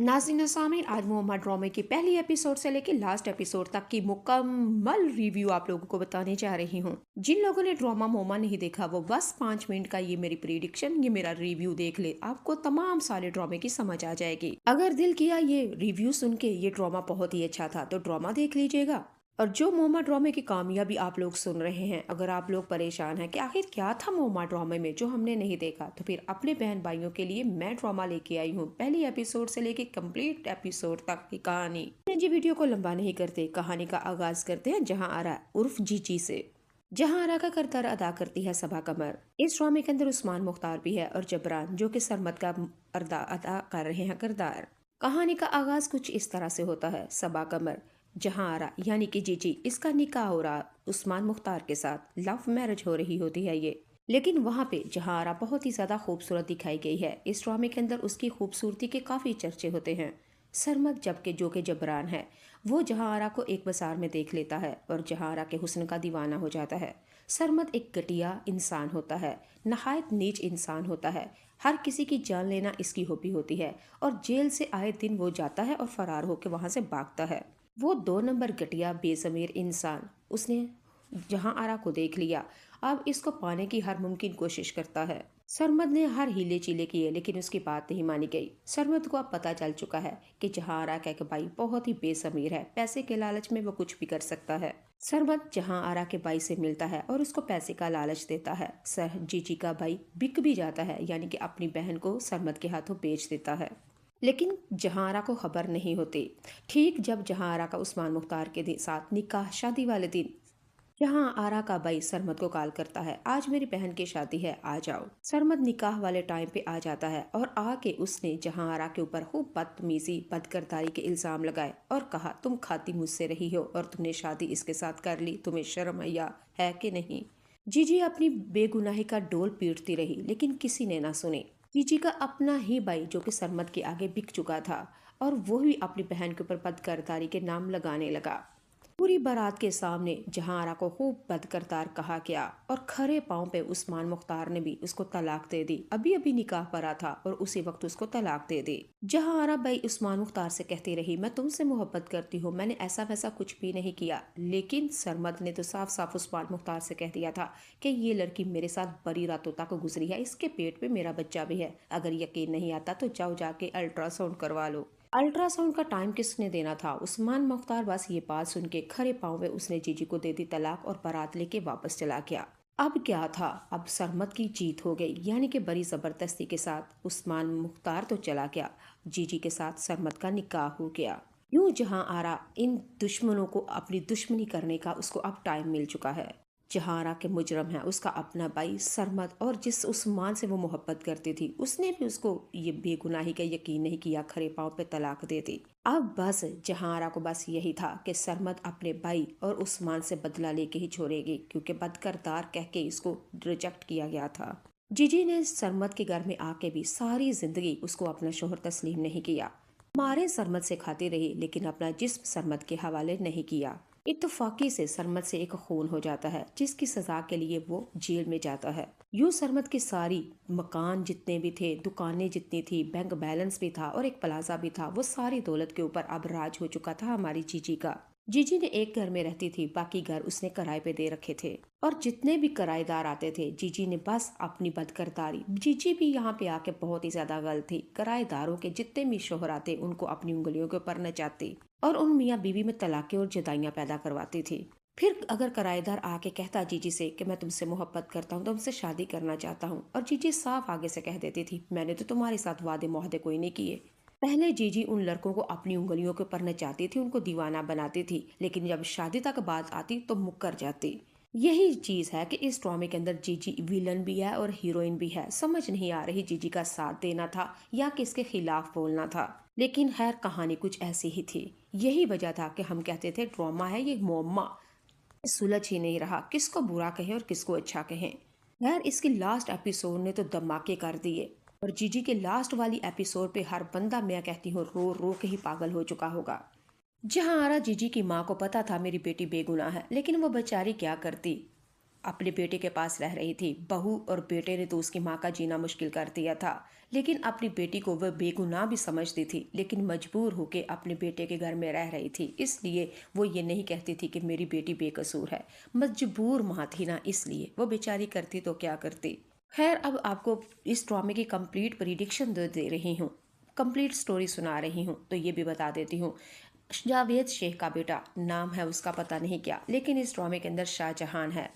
नाज़रीन सामीन, आज मोहम्मद ड्रामे की पहली एपिसोड से लेकर लास्ट एपिसोड तक की मुकम्मल रिव्यू आप लोगों को बताने जा रही हूँ। जिन लोगों ने ड्रामा मोमा नहीं देखा वो बस 5 मिनट का ये मेरी प्रिडिक्शन, ये मेरा रिव्यू देख ले, आपको तमाम सारे ड्रामे की समझ आ जाएगी। अगर दिल किया ये रिव्यू सुन के ये ड्रामा बहुत ही अच्छा था तो ड्रामा देख लीजिएगा। और जो मोमा ड्रामे की कामयाबी आप लोग सुन रहे हैं, अगर आप लोग परेशान हैं कि आखिर क्या था मोमा ड्रामे में जो हमने नहीं देखा, तो फिर अपने बहन भाइयों के लिए मैं ड्रामा लेके आई हूँ, पहली एपिसोड से लेके कंप्लीट एपिसोड तक की कहानी। जी, वीडियो को लंबा नहीं करते, कहानी का आगाज करते हैं जहाँ आरा उर्फ जीजी से। जहाँ आरा का किरदार अदा करती है सबा कमर। इस ड्रामे के अंदर उस्मान मुख्तार भी है और जबरान जो कि सरमद का अदा कर रहे हैं किरदार। कहानी का आगाज कुछ इस तरह से होता है। सबा कमर, जहाँ आरा यानी कि जीजी, इसका निकाह हो रहा उस्मान मुख्तार के साथ, लव मैरिज हो रही होती है ये। लेकिन वहाँ पे जहाँ आरा बहुत ही ज्यादा खूबसूरत दिखाई गई है। इस ड्रामे के अंदर उसकी खूबसूरती के काफी चर्चे होते हैं। सरमद जबकि जो कि जबरान है, वो जहाँ आरा को एक बाजार में देख लेता है और जहाँ आरा के हुस्न का दीवाना हो जाता है। सरमद एक घटिया इंसान होता है, नहायत नीच इंसान होता है। हर किसी की जान लेना इसकी हॉबी होती है और जेल से आए दिन वो जाता है और फरार होकर वहां से भागता है। वो 2 नंबर घटिया बेजमीर इंसान। उसने जहां आरा को देख लिया, अब इसको पाने की हर मुमकिन कोशिश करता है। सरमद ने हर हीले चीले किए लेकिन उसकी बात नहीं मानी गई। सरमद को अब पता चल चुका है कि जहां आरा का भाई बहुत ही बेसमीर है, पैसे के लालच में वो कुछ भी कर सकता है। सरमद जहां आरा के भाई से मिलता है और उसको पैसे का लालच देता है। सर जीजी का भाई बिक भी जाता है, यानी कि अपनी बहन को सरमद के हाथों बेच देता है। लेकिन जहांरा को खबर नहीं होती। ठीक जब जहांरा का उस्मान मुख्तार के साथ निकाह शादी वाले दिन, जहां आरा का भाई सरमद को कॉल करता है, आज मेरी बहन की शादी है, आ जाओ। सरमद निकाह वाले टाइम पे आ जाता है और आके उसने जहां आरा के ऊपर खूब बदतमीजी बदकिरदारी के इल्जाम लगाए और कहा, तुम खाती मुझसे रही हो और तुमने शादी इसके साथ कर ली, तुम्हें शर्म आया है कि नहीं। जीजी अपनी बेगुनाही का डोल पीटती रही लेकिन किसी ने ना सुनी। जीजी का अपना ही भाई जो कि सरमद के आगे बिक चुका था और वो भी अपनी बहन के ऊपर बदकिरदारी के नाम लगाने लगा। पूरी बारात के सामने जहां आरा को खूब बदकिरदार कहा गया और खरे पांव पे उस्मान मुख्तार ने भी उसको तलाक दे दी। अभी अभी निकाह पड़ा था और उसी वक्त उसको तलाक दे दी। जहां आरा भाई उस्मान मुख्तार से कहती रही, मैं तुमसे मोहब्बत करती हूँ, मैंने ऐसा वैसा कुछ भी नहीं किया। लेकिन सरमद ने तो साफ साफ उस्मान मुख्तार से कह दिया था कि ये लड़की मेरे साथ बड़ी रातों तक गुजरी है, इसके पेट पे मेरा बच्चा भी है। अगर यकीन नहीं आता तो जाओ जाके अल्ट्रासाउंड करवा लो। अल्ट्रासाउंड का टाइम किसने देना था? उस्मान मुख्तार बस ये बात सुन के खरे पाँव में उसने जीजी को दे दी तलाक और बारात लेके वापस चला गया। अब क्या था, अब सरमद की जीत हो गई, यानी कि बड़ी जबरदस्ती के साथ उस्मान मुख्तार तो चला गया, जीजी के साथ सरमद का निकाह हो गया। यूं जहां आरा इन दुश्मनों को अपनी दुश्मनी करने का उसको अब टाइम मिल चुका है। जहां आरा के मुजरम है उसका अपना भाई सरमद, और जिस उस्मान से वो मोहब्बत करती थी उसने भी उसको ये बेगुनाही का यकीन नहीं किया, खरे पाँव पे तलाक दे दी। अब बस जहां आरा को बस यही था कि सरमद अपने भाई और उस्मान से बदला लेके ही छोड़ेगी, क्योंकि बदकरदार कह के इसको रिजेक्ट किया गया था। जीजी ने सरमद के घर में आके भी सारी जिंदगी उसको अपना शोहर तस्लीम नहीं किया। मारे सरमद से खाती रही लेकिन अपना जिस्म सरमद के हवाले नहीं किया। इत्तफाकी से सरमद से एक खून हो जाता है जिसकी सजा के लिए वो जेल में जाता है। यूं सरमद की सारी मकान जितने भी थे, दुकानें जितनी थी, बैंक बैलेंस भी था और एक प्लाजा भी था, वो सारी दौलत के ऊपर अब राज हो चुका था हमारी जीजी का। जीजी ने एक घर में रहती थी, बाकी घर उसने किराए पे दे रखे थे और जितने भी किराएदार आते थे जीजी ने बस अपनी बदकिरदारी, जीजी भी यहाँ पे आके बहुत ही ज्यादा गलत थी। किराएदारों के जितने भी शोहर आते उनको अपनी उंगलियों के ऊपर नचाती और उन मियाँ बीवी में तलाकें और जुदाइयाँ पैदा करवाती थी। फिर अगर किराएदार आके कहता जीजी से कि मैं तुमसे मोहब्बत करता हूँ, तुमसे शादी करना चाहता हूँ, और जीजी साफ आगे से कह देती थी, मैंने तो तुम्हारे साथ वादे मोहदे कोई नहीं किए। पहले जीजी उन लड़कों को अपनी उंगलियों के ऊपर नचाती थी, उनको दीवाना बनाती थी, लेकिन जब शादी तक बात आती तो मुक्कर जाती। यही चीज है कि इस ड्रामे के अंदर जीजी विलन भी है और हीरोइन भी है। समझ नहीं आ रही जीजी का साथ देना था या किसके खिलाफ बोलना था, लेकिन खैर कहानी कुछ ऐसी ही थी। यही वजह था कि हम कहते थे ड्रामा है ये मोमा, सुलझ ही नहीं रहा किसको बुरा कहें और किसको अच्छा कहें। खैर इसकी लास्ट एपिसोड ने तो धमाके कर दिए और जीजी के लास्ट वाली एपिसोड पे हर बंदा, मैं कहती हूँ, रो रो के ही पागल हो चुका होगा। जहां आरा जीजी की माँ को पता था मेरी बेटी बेगुनाह है, लेकिन वो बेचारी क्या करती। अपने बेटे के पास रह रही थी। बहू और बेटे ने तो उसकी माँ का जीना मुश्किल कर दिया था, लेकिन अपनी बेटी को वह बेगुनाह भी समझती थी, लेकिन मजबूर होकर अपने बेटे के घर में रह रही थी। इसलिए वो ये नहीं कहती थी कि मेरी बेटी बेकसूर है। मजबूर माँ थी ना, इसलिए वो बेचारी करती तो क्या करती। खैर, अब आपको इस ड्रामे की कंप्लीट प्रिडिक्शन दे रही हूँ, कंप्लीट स्टोरी सुना रही हूँ, तो ये भी बता देती हूँ। जावेद शेख का बेटा, नाम है उसका पता नहीं क्या, लेकिन इस ड्रामे के अंदर शाहजहान है।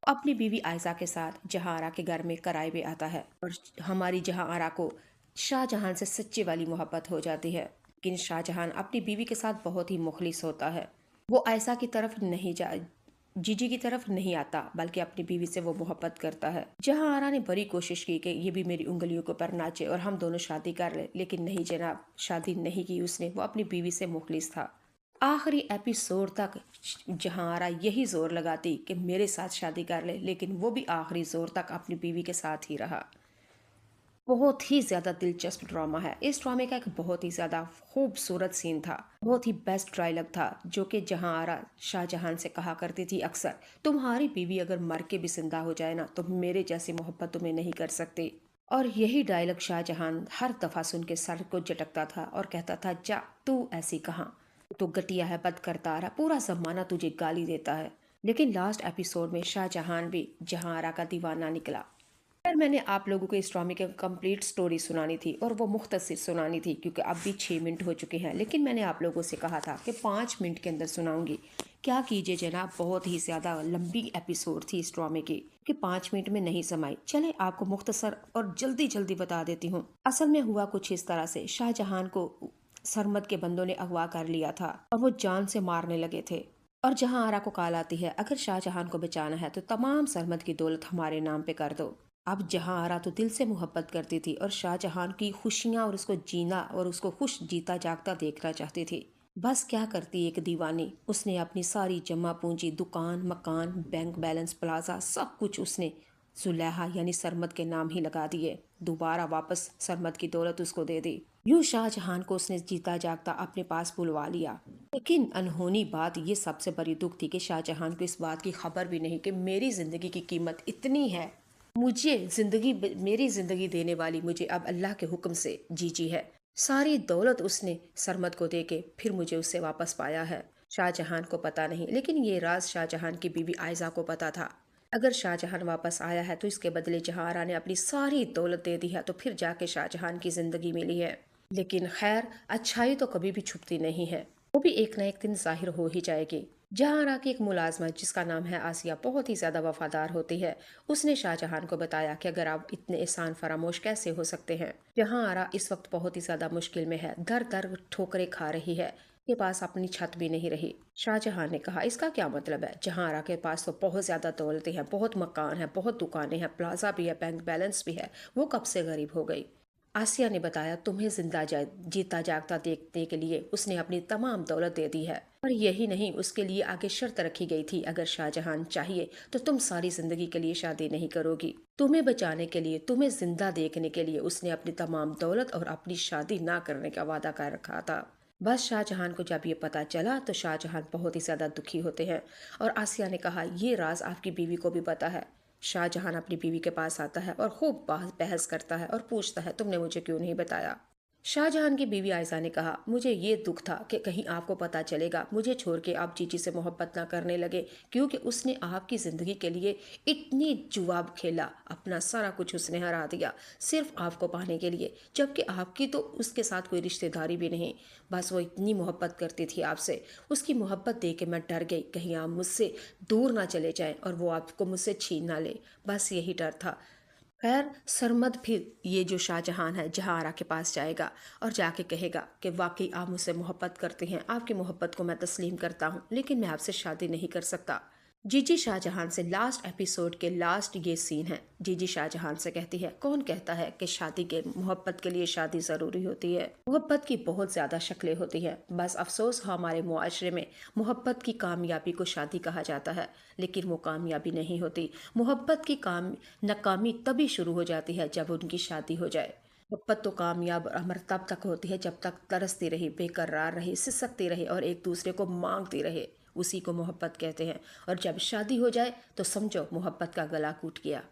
अपनी बीवी आयशा के साथ जहां आरा के घर में किराए पे आता है और हमारी जहां आरा को शाहजहां से सच्ची वाली मोहब्बत हो जाती है। लेकिन शाहजहां अपनी बीवी के साथ बहुत ही मुखलिस होता है। वो आयशा की तरफ नहीं जा जीजी की तरफ नहीं आता, बल्कि अपनी बीवी से वो मोहब्बत करता है। जहां आरा ने बड़ी कोशिश की कि ये भी मेरी उंगलियों के ऊपर नाचे और हम दोनों शादी कर ले, लेकिन नहीं जनाब, शादी नहीं की उसने। वो अपनी बीवी से मुखलिस था। आखिरी एपिसोड तक जहां आरा यही जोर लगाती कि मेरे साथ शादी कर ले, लेकिन वो भी आखिरी जोर तक अपनी बीवी के साथ ही रहा। बहुत ही ज्यादा दिलचस्प ड्रामा है। इस ड्रामे का एक बहुत ही ज्यादा खूबसूरत सीन था, बहुत ही बेस्ट डायलॉग था, जो कि जहां आरा शाहजहां से कहा करती थी अक्सर, तुम्हारी बीवी अगर मर के भी जिंदा हो जाए ना, तो मेरे जैसी मोहब्बत तुम्हें नहीं कर सकती। और यही डायलॉग शाहजहां हर दफा सुन के सर को झटकता था और कहता था, जा तू ऐसी कहाँ, तो घटिया है, बद करता रहा, पूरा जमाना तुझे गाली देता है। लेकिन लास्ट एपिसोड में शाहजहां भी जहां आरा का दीवाना निकला। यार, मैंने आप लोगों को इस ड्रामे की कंप्लीट स्टोरी सुनानी थी और वो मुख्तसर सुनानी थी, क्योंकि अब भी 6 मिनट हो चुके हैं। लेकिन मैंने आप लोगों से कहा था कि 5 मिनट के अंदर सुनाऊंगी। क्या कीजिए जनाब, बहुत ही ज्यादा लंबी एपिसोड थी इस ड्रामे की, कि 5 मिनट में नहीं समाई। चले आपको मुख्तसर और जल्दी जल्दी बता देती हूँ। असल में हुआ कुछ इस तरह से, शाहजहां को सरमद के बंदों ने अगवा कर लिया था और वो जान से मारने लगे थे। और जहां आरा को कॉल आती है, अगर शाहजहां को बचाना है तो तमाम सरमद की दौलत हमारे नाम पे कर दो। अब जहां आरा तो दिल से मोहब्बत करती थी और शाहजहां की खुशियां और उसको जीना और उसको खुश जीता जागता देखना चाहती थी। बस क्या करती एक दीवानी, उसने अपनी सारी जमा पूंजी, दुकान, मकान, बैंक बैलेंस, प्लाजा, सब कुछ उसने जुलेहा यानी सरमद के नाम ही लगा दिए। दोबारा वापस सरमद की दौलत उसको दे दी। यूं शाहजहां को उसने जीता जागता अपने पास बुलवा लिया। लेकिन अनहोनी बात ये सबसे बड़ी दुख थी कि शाहजहां को इस बात की खबर भी नहीं कि मेरी जिंदगी की कीमत इतनी है। मुझे जिंदगी, मेरी जिंदगी देने वाली मुझे अब अल्लाह के हुक्म से जीजी है। सारी दौलत उसने सरमद को देके फिर मुझे उससे वापस पाया है। शाहजहां को पता नहीं, लेकिन ये राज शाहजहां की बीवी आयशा को पता था। अगर शाहजहां वापस आया है तो इसके बदले जहां आरा ने अपनी सारी दौलत दे दी है, तो फिर जाके शाहजहां की जिंदगी मिली है। लेकिन खैर, अच्छाई तो कभी भी छुपती नहीं है, वो भी एक न एक दिन जाहिर हो ही जाएगी। जहां आरा की एक मुलाजमा जिसका नाम है आसिया बहुत ही ज्यादा वफादार होती है। उसने शाहजहां को बताया कि अगर आप इतने एहसान फरामोश कैसे हो सकते हैं। जहां आरा इस वक्त बहुत ही ज्यादा मुश्किल में है, दर दर ठोकरें खा रही है, के पास अपनी छत भी नहीं रही। शाहजहां ने कहा, इसका क्या मतलब है? जहां आरा के पास तो बहुत ज्यादा दौलतें हैं, बहुत मकान है, बहुत दुकानें हैं, प्लाजा भी है, बैंक बैलेंस भी है, वो कब से गरीब हो गई? आसिया ने बताया, तुम्हें जीता जागता देखने के लिए उसने अपनी तमाम दौलत दे दी है। और यही नहीं, उसके लिए आगे शर्त रखी गई थी, अगर शाहजहां चाहिए तो तुम सारी जिंदगी के लिए शादी नहीं करोगी। तुम्हें बचाने के लिए, तुम्हें जिंदा देखने के लिए उसने अपनी तमाम दौलत और अपनी शादी ना करने का वादा कर रखा था। बस शाहजहां को जब ये पता चला तो शाहजहां बहुत ही ज्यादा दुखी होते हैं। और आसिया ने कहा, ये राज आपकी बीवी को भी पता है। शाहजहां अपनी बीवी के पास आता है और खूब बहस करता है और पूछता है, तुमने मुझे क्यों नहीं बताया? शाहजहां की बीवी आयशा ने कहा, मुझे ये दुख था कि कहीं आपको पता चलेगा, मुझे छोड़ के आप जीजी से मोहब्बत ना करने लगे, क्योंकि उसने आपकी जिंदगी के लिए इतनी जुआब खेला, अपना सारा कुछ उसने हरा दिया सिर्फ आपको पाने के लिए, जबकि आपकी तो उसके साथ कोई रिश्तेदारी भी नहीं। बस वो इतनी मोहब्बत करती थी आपसे। उसकी मोहब्बत देख के मैं डर गई, कहीं आप मुझसे दूर ना चले जाएं और वो आपको मुझसे छीन ना ले, बस यही डर था। खैर, सरमद फिर ये जो शाहजहां है जहां आरा के पास जाएगा और जाके कहेगा कि वाकई आप मुझसे मोहब्बत करते हैं, आपकी मोहब्बत को मैं तस्लीम करता हूँ, लेकिन मैं आपसे शादी नहीं कर सकता। जीजी शाहजहां से लास्ट एपिसोड के लास्ट ये सीन है। जीजी शाहजहां से कहती है, कौन कहता है कि शादी के मोहब्बत के लिए शादी जरूरी होती है? मोहब्बत की बहुत ज्यादा शक्लें होती है, बस अफसोस हमारे मुआशरे में मोहब्बत की कामयाबी को शादी कहा जाता है, लेकिन वो कामयाबी नहीं होती। मोहब्बत की नाकामी तभी शुरू हो जाती है जब उनकी शादी हो जाए। मोहब्बत तो कामयाब और अमर तब तक होती है जब तक तरसती रही, बेकरार रही, सिसकती रही और एक दूसरे को मांगती रहे। उसी को मोहब्बत कहते हैं, और जब शादी हो जाए तो समझो मोहब्बत का गला कूट गया।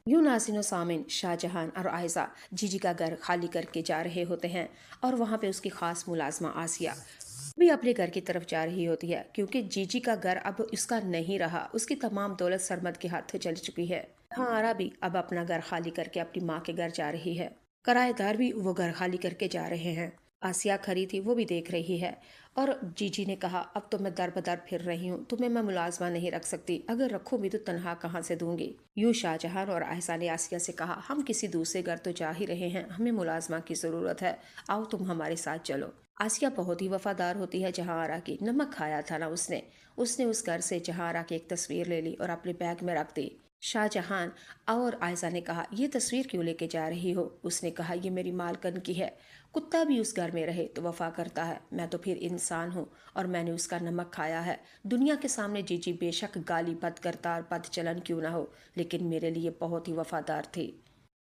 यूं नाज़रीन व सामीन, शाहजहां और आयशा जीजी का घर खाली करके जा रहे होते हैं और वहाँ पे उसकी खास मुलाजमा आसिया भी अपने घर की तरफ जा रही होती है, क्योंकि जीजी का घर अब उसका नहीं रहा। उसकी तमाम दौलत सरमद के हाथ चल चुकी है। हाँ, आरा भी अब अपना घर खाली करके अपनी माँ के घर जा रही है। किराएदार भी वो घर खाली करके जा रहे हैं। आसिया खरी थी, वो भी देख रही है। और जीजी ने कहा, अब तो मैं दर बदर फिर रही हूँ, तुम्हें मैं मुलाजमा नहीं रख सकती, अगर रखूंगी तो तनहा कहाँ से दूंगी। यूं शाहजहां और आयशा ने आसिया से कहा, हम किसी दूसरे घर तो जा ही रहे हैं, हमें मुलाजमा की जरूरत है, आओ तुम हमारे साथ चलो। आसिया बहुत ही वफादार होती है जहांआरा की। नमक खाया था ना उसने उस घर से जहांआरा की एक तस्वीर ले ली और अपने बैग में रख दी। शाहजहां और आयशा ने कहा, ये तस्वीर क्यों लेके जा रही हो? उसने कहा, ये मेरी मालकन की है। कुत्ता भी उस घर में रहे तो वफा करता है, मैं तो फिर इंसान हूँ और मैंने उसका नमक खाया है। दुनिया के सामने जीजी बेशक गाली बद करता और बद चलन क्यों ना हो, लेकिन मेरे लिए बहुत ही वफादार थी।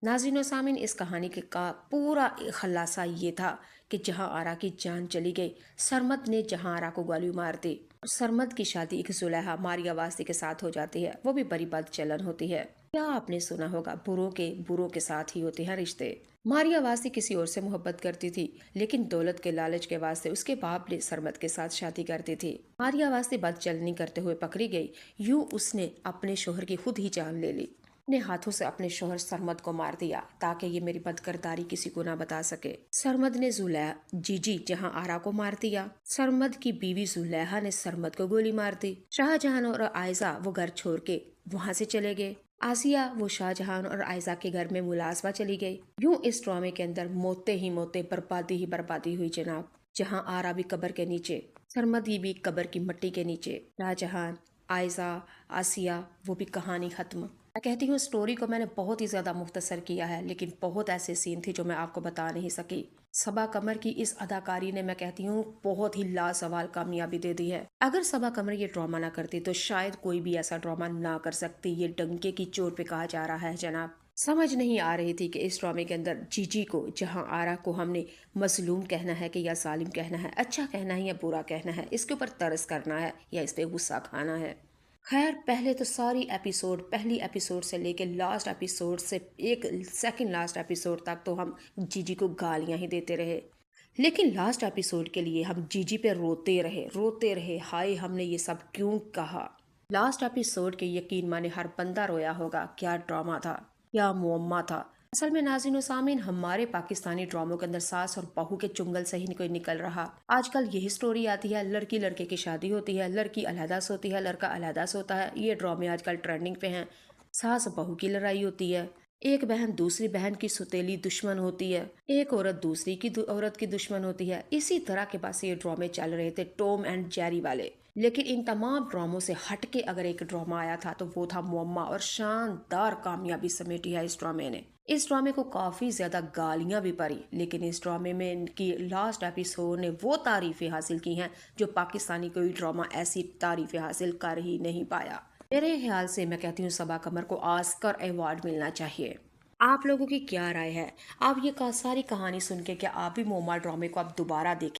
नाज़रीन व सामीन, इस कहानी का पूरा खलासा ये था कि जहांआरा की जान चली गई। सरमद ने जहांआरा को गोली मार दी। सरमद की शादी एक जुलेहा मारिया वास्ती के साथ हो जाती है, वो भी बड़ी बद चलन होती है। क्या आपने सुना होगा, बुरों के साथ ही होते हैं रिश्ते। मारिया वास्ती किसी और से मोहब्बत करती थी, लेकिन दौलत के लालच के वास्ते उसके बाप ने सरमद के साथ शादी कर दी थी। मारिया वास्ती बद चलनी करते हुए पकड़ी गई। यूं उसने अपने शोहर की खुद ही जान ले ली। अपने हाथों से अपने शोहर सरमद को मार दिया ताकि ये मेरी बदकिरदारी किसी को ना बता सके। सरमद ने जीजी जहांआरा को मार दिया। सरमद की बीवी जुलेहा ने सरमद को गोली मार दी। शाहजहां और आयशा वो घर छोड़ के वहाँ से चले गए। आसिया वो शाहजहां और आयशा के घर में मुलाजमा चली गई। यूं इस ड्रामे के अंदर मोते ही मोते, बर्बादी ही बर्बादी हुई जनाब। जहांआरा भी कब्र के नीचे, सरमद भी कब्र की मिट्टी के नीचे, शाहजहां, आयशा, आसिया, वो भी कहानी खत्म। मैं कहती हूँ स्टोरी को मैंने बहुत ही ज़्यादा मुख्तसर किया है, लेकिन बहुत ऐसे सीन थे जो मैं आपको बता नहीं सकी। सबा कमर की इस अदाकारी ने, मैं कहती हूँ, बहुत ही लासवाल कामयाबी दे दी है। अगर सबा कमर ये ड्रामा ना करती तो शायद कोई भी ऐसा ड्रामा ना कर सकती। ये डंके की चोट पे कहा जा रहा है जनाब। समझ नहीं आ रही थी कि इस ड्रामे के अंदर जीजी को, जहांआरा को हमने मजलूम कहना है कि या जालिम कहना है, अच्छा कहना है या बुरा कहना है, इसके ऊपर तरस करना है या इस पे गुस्सा खाना है। खैर, पहले तो पहली एपिसोड से लेके लास्ट एपिसोड से एक सेकंड लास्ट एपिसोड तक तो हम जीजी को गालियां ही देते रहे, लेकिन लास्ट एपिसोड के लिए हम जीजी पे रोते रहे, हाय हमने ये सब क्यों कहा। लास्ट एपिसोड के यकीन माने हर बंदा रोया होगा। क्या ड्रामा था, क्या मुअम्मा था। असल में नाज़रीन व सामीन, हमारे पाकिस्तानी ड्रामों के अंदर सास और बहू के चुंगल से ही कोई निकल रहा। आजकल यही स्टोरी आती है, लड़की लड़के की शादी होती है, लड़की अलहदा सोती है, लड़का अलहदा सोता है। ये ड्रामे आजकल ट्रेंडिंग पे हैं। सास बहू की लड़ाई होती है, एक बहन दूसरी बहन की सुतेली दुश्मन होती है, एक औरत दूसरी की औरत की दुश्मन होती है। इसी तरह के पास ये ड्रामे चल रहे थे, टॉम एंड जेरी वाले। लेकिन इन तमाम ड्रामों से हटके अगर एक ड्रामा आया था तो वो था मुअम्मा, और शानदार कामयाबी समेटी है इस ड्रामे ने। इस ड्रामे को काफी ज्यादा गालियां भी पड़ी, लेकिन इस ड्रामे में इनकी लास्ट एपिसोड ने वो तारीफें हासिल की हैं जो पाकिस्तानी कोई ड्रामा ऐसी तारीफें हासिल कर ही नहीं पाया। मेरे ख्याल से मैं कहती हूँ सबा कमर को ऑस्कर अवार्ड मिलना चाहिए। आप लोगों की क्या राय है? आप ये सारी कहानी सुन के क्या आप भी मुअम्मा ड्रामे को आप दोबारा देखें?